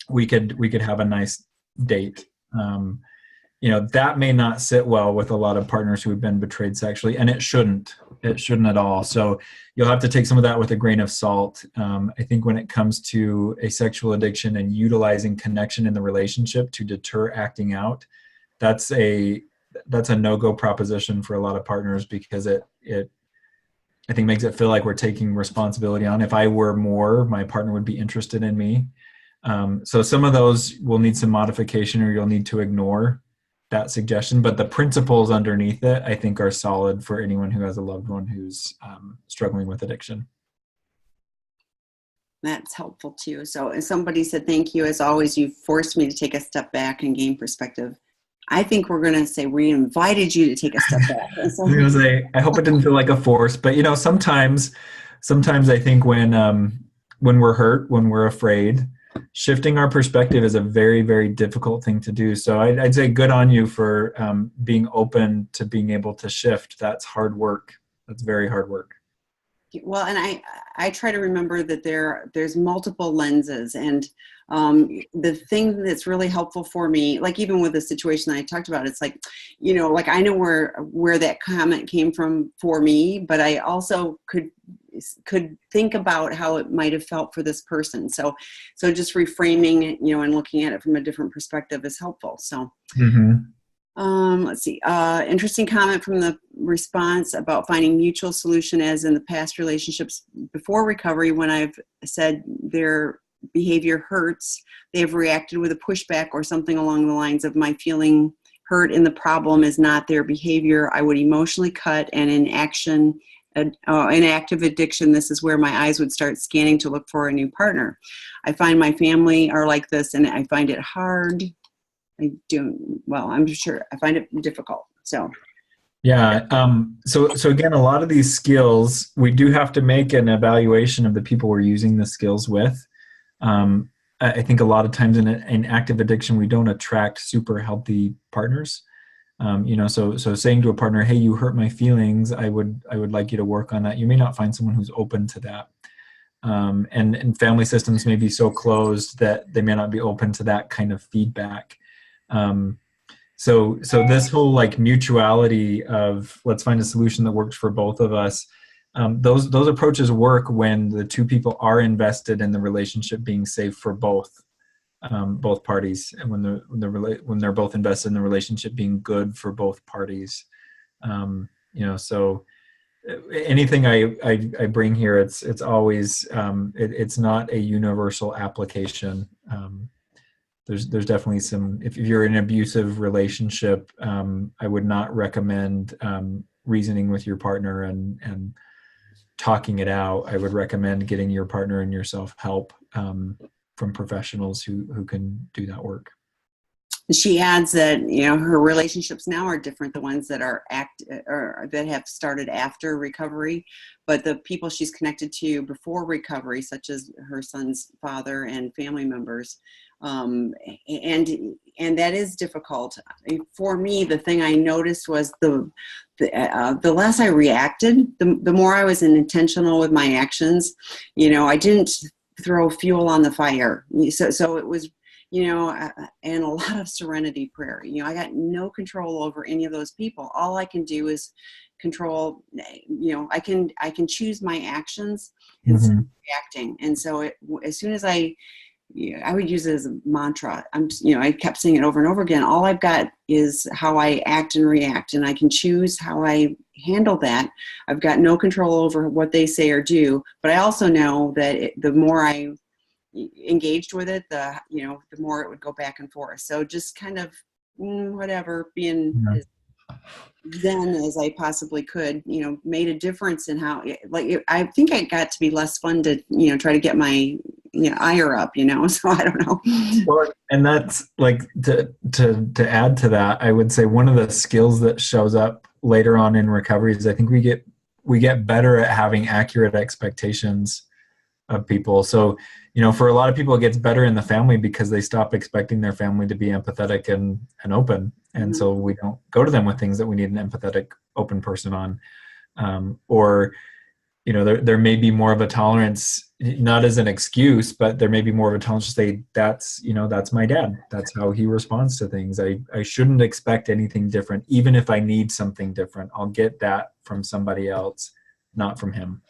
we could have a nice date. That may not sit well with a lot of partners who have been betrayed sexually, and it shouldn't at all. So you'll have to take some of that with a grain of salt. I think when it comes to a sexual addiction and utilizing connection in the relationship to deter acting out, that's a no-go proposition for a lot of partners, because it I think makes it feel like we're taking responsibility on. If I were more, my partner would be interested in me. So some of those will need some modification, or you'll need to ignore that suggestion. But the principles underneath it, I think, are solid for anyone who has a loved one who's struggling with addiction. That's helpful too. So somebody said, thank you. As always, you forced me to take a step back and gain perspective. I think we're going to say we invited you to take a step back. So, I was going to say, I hope it didn't feel like a force, but sometimes I think when we're hurt, when we're afraid, shifting our perspective is a very, very difficult thing to do. So I'd say good on you for being open to being able to shift. That's hard work. That's very hard work. Well, and I try to remember that there's multiple lenses, and the thing that's really helpful for me, like even with the situation I talked about, it's like, like I know where that comment came from for me, but I also could think about how it might have felt for this person. So just reframing, and looking at it from a different perspective is helpful. So. Mm-hmm. Let's see. Interesting comment from the response about finding mutual solution, as in the past relationships before recovery, when I've said their behavior hurts, they've reacted with a pushback or something along the lines of, my feeling hurt and the problem is not their behavior. I would emotionally cut, and in active addiction, this is where my eyes would start scanning to look for a new partner. I find my family are like this, and I find it hard. I'm sure I find it difficult. So. Yeah. So again, a lot of these skills, we do have to make an evaluation of the people we're using the skills with. I think a lot of times in active addiction, we don't attract super healthy partners. So saying to a partner, hey, you hurt my feelings, I would like you to work on that. You may not find someone who's open to that. And family systems may be so closed that they may not be open to that kind of feedback. So this whole like mutuality of, let's find a solution that works for both of us. Those approaches work when the two people are invested in the relationship being safe for both parties, and when they're both invested in the relationship being good for both parties. So anything I bring here, it's always it's not a universal application. There's definitely some, if you're in an abusive relationship, I would not recommend reasoning with your partner and talking it out. I would recommend getting your partner and yourself help from professionals who can do that work. She adds that, her relationships now are different, the ones that are or that have started after recovery, but the people she's connected to before recovery, such as her son's father and family members, and that is difficult. For me, the thing I noticed was the less I reacted, the more I was intentional with my actions. I didn't throw fuel on the fire. So it was, and a lot of serenity prayer. I got no control over any of those people. All I can do is control, I can choose my actions instead of reacting. And so as soon as I would use it as a mantra. I kept saying it over and over again. All I've got is how I act and react, and I can choose how I handle that. I've got no control over what they say or do, but I also know that the more I engaged with it, the more it would go back and forth. So just kind of whatever, being as zen as I possibly could, made a difference in how, I think it got to be less fun to, try to get my ire up, so I don't know. Well, and that's like to add to that, I would say one of the skills that shows up later on in recovery is I think we get better at having accurate expectations of people. So, for a lot of people, it gets better in the family because they stop expecting their family to be empathetic and open. And so we don't go to them with things that we need an empathetic, open person on. Or there may be more of a tolerance, not as an excuse, but there may be more of a tolerance to say, that's my dad. That's how he responds to things. I shouldn't expect anything different. Even if I need something different, I'll get that from somebody else, not from him.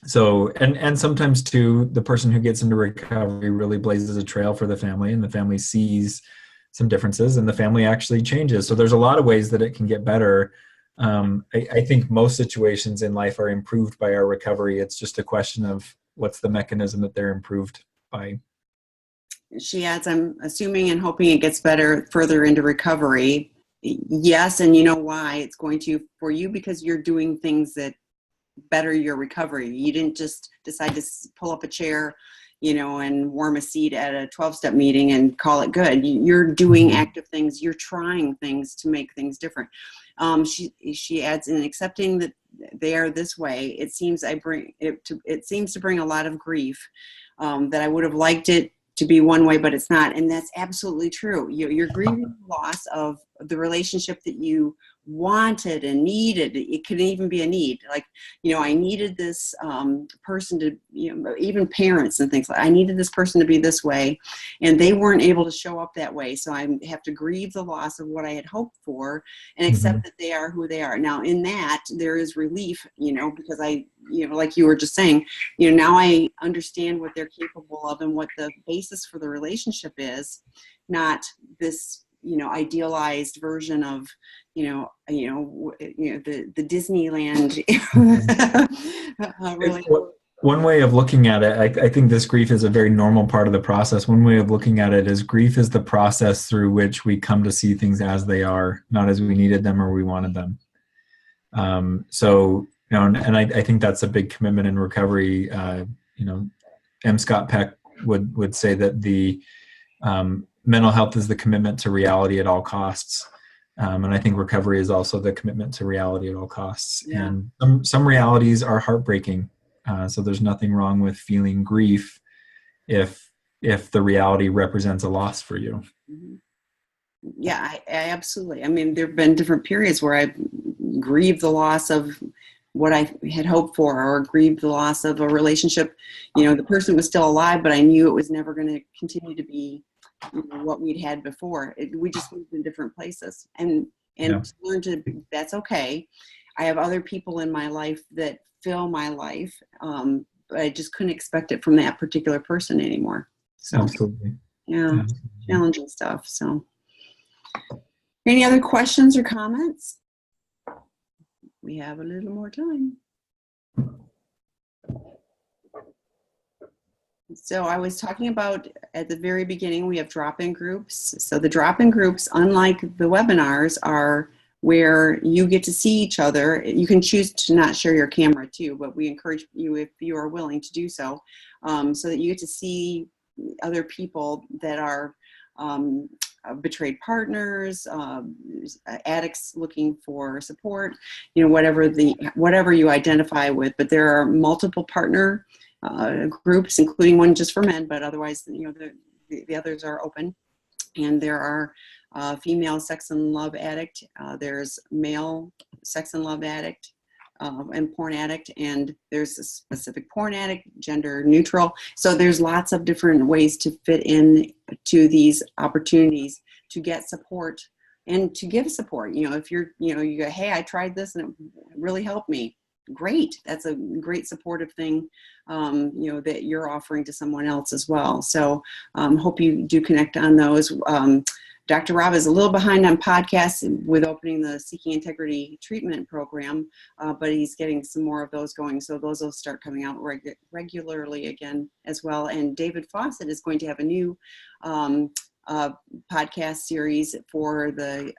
So, and sometimes too, the person who gets into recovery really blazes a trail for the family, and the family sees some differences, and the family actually changes. So there's a lot of ways that it can get better. I think most situations in life are improved by our recovery. It's just a question of what's the mechanism that they're improved by. She adds, I'm assuming and hoping it gets better further into recovery. Yes, and you know why it's going to for you, because you're doing things that better your recovery. You didn't just decide to pull up a chair, and warm a seat at a 12-step meeting and call it good. You're doing active things. You're trying things to make things different. She adds, in accepting that they are this way, it seems to bring a lot of grief, that I would have liked it to be one way, but it's not. And that's absolutely true. You're grieving the loss of the relationship that you wanted and needed. It could even be a need. Like, I needed this person to, even parents and things like, I needed this person to be this way, and they weren't able to show up that way. So I have to grieve the loss of what I had hoped for and accept that they are who they are. Now, in that, there is relief, because like you were just saying, now I understand what they're capable of and what the basis for the relationship is, not this, idealized version of, the Disneyland. Really. One way of looking at it, I think this grief is a very normal part of the process. One way of looking at it is grief is the process through which we come to see things as they are, not as we needed them or we wanted them. And I think that's a big commitment in recovery. M. Scott Peck would say that the mental health is the commitment to reality at all costs. And I think recovery is also the commitment to reality at all costs. Yeah. And some realities are heartbreaking. So there's nothing wrong with feeling grief if the reality represents a loss for you. Yeah, I absolutely. I mean, there have been different periods where I've grieved the loss of what I had hoped for, or grieved the loss of a relationship. The person was still alive, but I knew it was never going to continue to be what we'd had before. We just moved in different places, and to learn to, that's okay. I have other people in my life that fill my life, but I just couldn't expect it from that particular person anymore. So, absolutely. Yeah, absolutely. Challenging stuff. So, any other questions or comments? We have a little more time. So I was talking about at the very beginning, we have drop-in groups. So the drop-in groups, unlike the webinars, are where you get to see each other. You can choose to not share your camera too, but we encourage you, if you are willing, to do so, so that you get to see other people that are betrayed partners, addicts looking for support, whatever you identify with. But there are multiple partner groups, including one just for men, but otherwise, the others are open. And there are female sex and love addict, there's male sex and love addict, and porn addict, and there's a specific porn addict, gender neutral. So there's lots of different ways to fit in to these opportunities to get support and to give support. If you go, hey, I tried this and it really helped me. Great. That's a great supportive thing, that you're offering to someone else as well. So hope you do connect on those. Dr. Rob is a little behind on podcasts with opening the Seeking Integrity treatment program, but he's getting some more of those going. So those will start coming out regularly again as well. And David Fawcett is going to have a new podcast series for the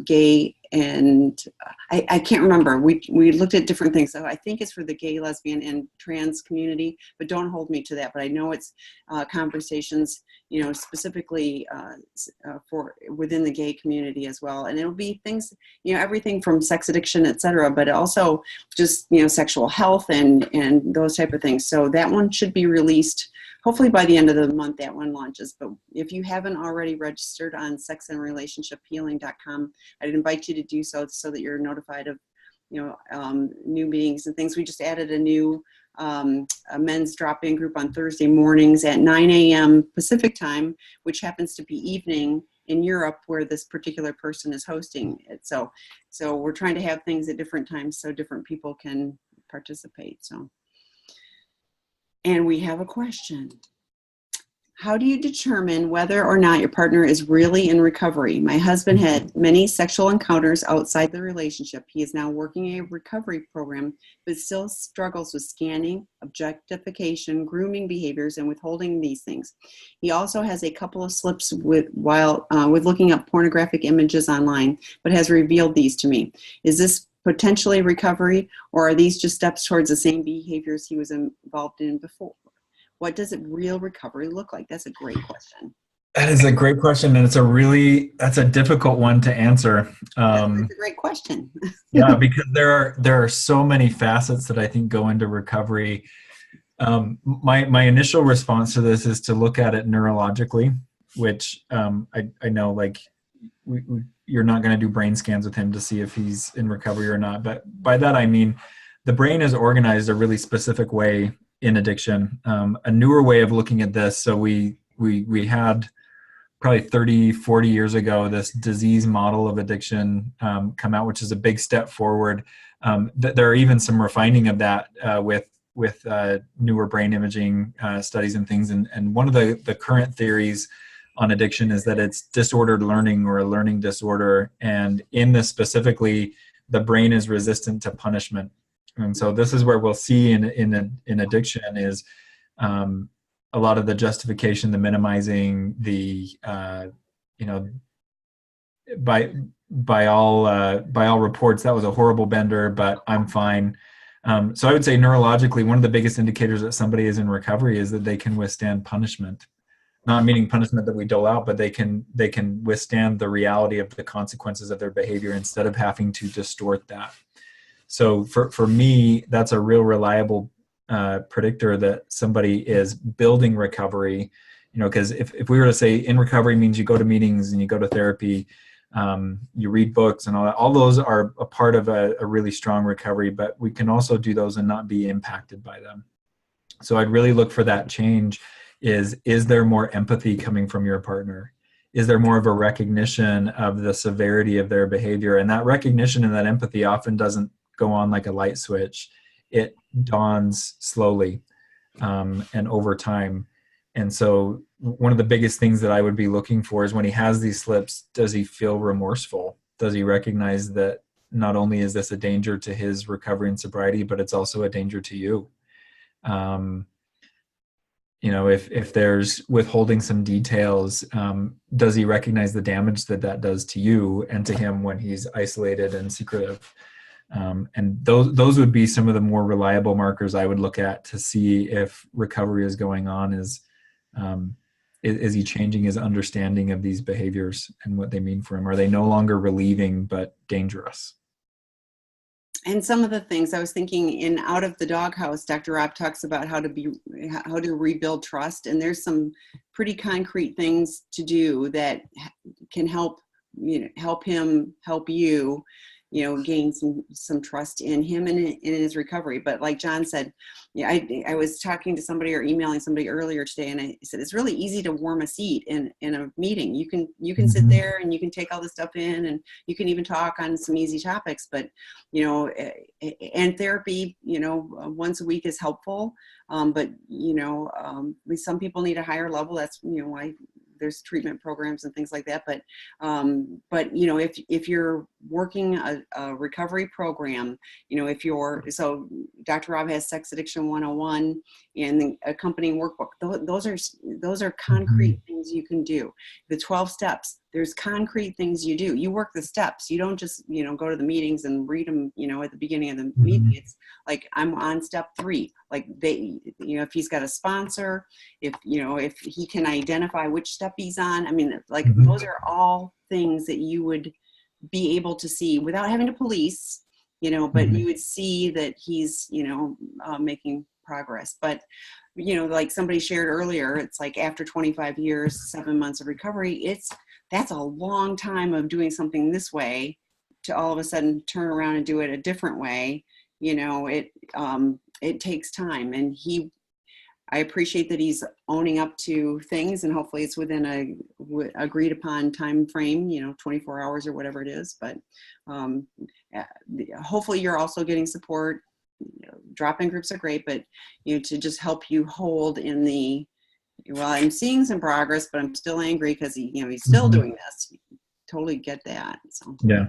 gay, and I can't remember. We looked at different things. So I think it's for the gay, lesbian, and trans community, but don't hold me to that. But I know it's conversations, specifically for within the gay community as well. And it'll be things, everything from sex addiction, et cetera, but also just, sexual health and those type of things. So that one should be released hopefully by the end of the month. That one launches. But if you haven't already registered on sexandrelationshiphealing.com, I'd invite you to do so that you're notified of new meetings and things. We just added a new a men's drop-in group on Thursday mornings at 9 a.m. Pacific time, which happens to be evening in Europe where this particular person is hosting it. So we're trying to have things at different times so different people can participate. And we have a question. How do you determine whether or not your partner is really in recovery? My husband had many sexual encounters outside the relationship. He is now working a recovery program, but still struggles with scanning, objectification, grooming behaviors, and withholding these things. He also has a couple of slips with looking up pornographic images online, but has revealed these to me. Is this potentially recovery, or are these just steps towards the same behaviors he was involved in before? What does real recovery look like? That's a great question. That is a great question, and that's a difficult one to answer. That's a great question. Yeah, because there are so many facets that I think go into recovery. My initial response to this is to look at it neurologically, which I know, like, you're not going to do brain scans with him to see if he's in recovery or not. But by that I mean the brain is organized a really specific way in addiction. A newer way of looking at this. So we had probably 30, 40 years ago, this disease model of addiction come out, which is a big step forward. There are even some refining of that with newer brain imaging studies and things. And one of the current theories on addiction is that it's disordered learning or a learning disorder. And in this specifically, the brain is resistant to punishment. And so this is where we'll see in addiction is a lot of the justification, the minimizing, the by all reports that was a horrible bender, but I'm fine. So I would say neurologically, one of the biggest indicators that somebody is in recovery is that they can withstand punishment. Not meaning punishment that we dole out, but they can withstand the reality of the consequences of their behavior instead of having to distort that. So for me, that's a real reliable predictor that somebody is building recovery. Because if we were to say in recovery means you go to meetings and you go to therapy, you read books and all that, all those are a part of a really strong recovery, but we can also do those and not be impacted by them. So I'd really look for that change. Is there more empathy coming from your partner? Is there more of a recognition of the severity of their behavior? And that recognition and that empathy often doesn't go on like a light switch. It dawns slowly and over time. And so one of the biggest things that I would be looking for is when he has these slips, does he feel remorseful? Does he recognize that not only is this a danger to his recovery and sobriety, but it's also a danger to you? If there's withholding some details, does he recognize the damage that does to you and to him when he's isolated and secretive? And those would be some of the more reliable markers I would look at to see if recovery is going on. Is he changing his understanding of these behaviors and what they mean for him? Are they no longer relieving but dangerous? And some of the things I was thinking in Out of the Doghouse, Dr. Rob talks about how to rebuild trust. And there's some pretty concrete things to do that can help him help you, gain some trust in him and in his recovery. But like Jon said, I was talking to somebody or emailing somebody earlier today, and I said, it's really easy to warm a seat in a meeting. You can sit there and you can take all this stuff in, and you can even talk on some easy topics, but, and therapy, once a week is helpful. But, some people need a higher level. That's, why there's treatment programs and things like that. But if you're working a recovery program, so Dr. Rob has Sex Addiction 101 and the accompanying workbook. Those are concrete things you can do. The 12 steps, there's concrete things you do. You work the steps. You don't just, go to the meetings and read them, at the beginning of the meeting. It's like, I'm on step 3. Like if he's got a sponsor, if he can identify which step he's on, those are all things that you would be able to see without having to police, but you would see that he's, making progress. But, like somebody shared earlier, it's like after 25 years, 7 months of recovery, that's a long time of doing something this way to all of a sudden turn around and do it a different way, you know, it takes time. And I appreciate that he's owning up to things, and hopefully it's within a agreed upon time frame, you know, 24 hours or whatever it is. But hopefully you're also getting support. You know, drop-in groups are great, but you know, to just help you hold in the, well, I'm seeing some progress, but I'm still angry because he's still doing this. Totally get that. So yeah.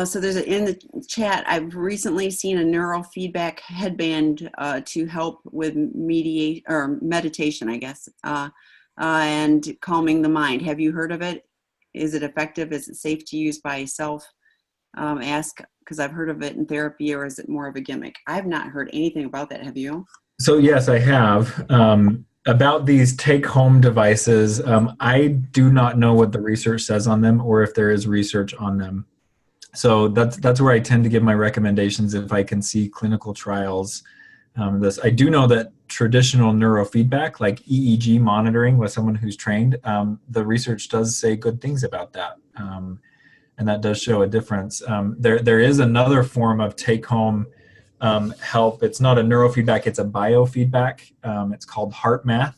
So there's in the chat, I've recently seen a neurofeedback headband to help with meditation, I guess, and calming the mind. Have you heard of it? Is it effective? Is it safe to use by self? Ask, because I've heard of it in therapy, or is it more of a gimmick? I've not heard anything about that. Have you? So yes, I have. About these take-home devices, I do not know what the research says on them, or if there is research on them. So that's where I tend to give my recommendations if I can see clinical trials. I do know that traditional neurofeedback, like EEG monitoring with someone who's trained, the research does say good things about that, and that does show a difference. There is another form of take-home help. It's not a neurofeedback; it's a biofeedback. It's called HeartMath,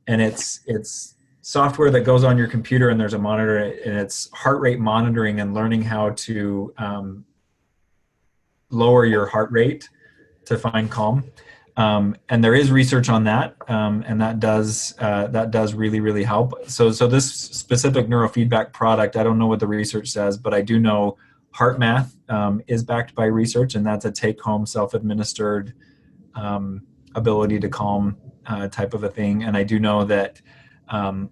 and it's software that goes on your computer, and there's a monitor, and it's heart rate monitoring and learning how to lower your heart rate to find calm. And there is research on that, and that does really, really help. So this specific neurofeedback product, I don't know what the research says, but I do know HeartMath is backed by research, and that's a take-home self-administered ability to calm type of a thing. And I do know that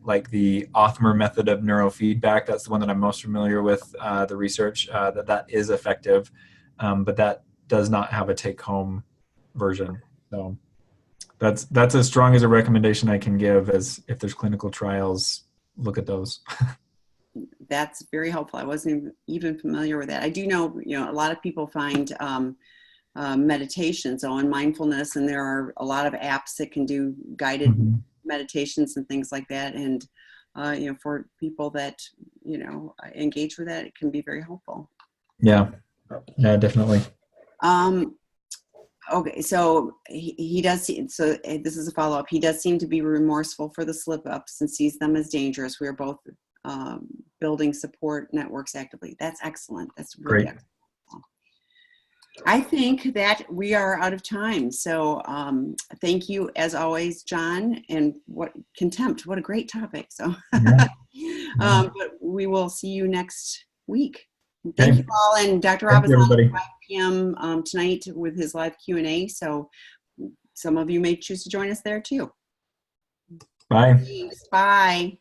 like the Othmer method of neurofeedback, that's the one that I'm most familiar with, the research, that is effective, but that does not have a take-home version. So that's as strong as a recommendation I can give. As if there's clinical trials, look at those. That's very helpful. I wasn't even familiar with that. I do know, a lot of people find meditation, so on mindfulness, and there are a lot of apps that can do guided meditations and things like that. And for people that engage with that, it can be very helpful. Yeah, definitely. Okay, so he does. So this is a follow up. He does seem to be remorseful for the slip ups and sees them as dangerous. We are both building support networks actively. That's excellent. That's really great. Excellent. I think that we are out of time. So thank you as always, Jon. And Contempt, what a great topic. So but we will see you next week. Thank you all. And Dr. Rob is on at 5 p.m. Tonight with his live Q&A. So some of you may choose to join us there too. Bye. Thanks. Bye.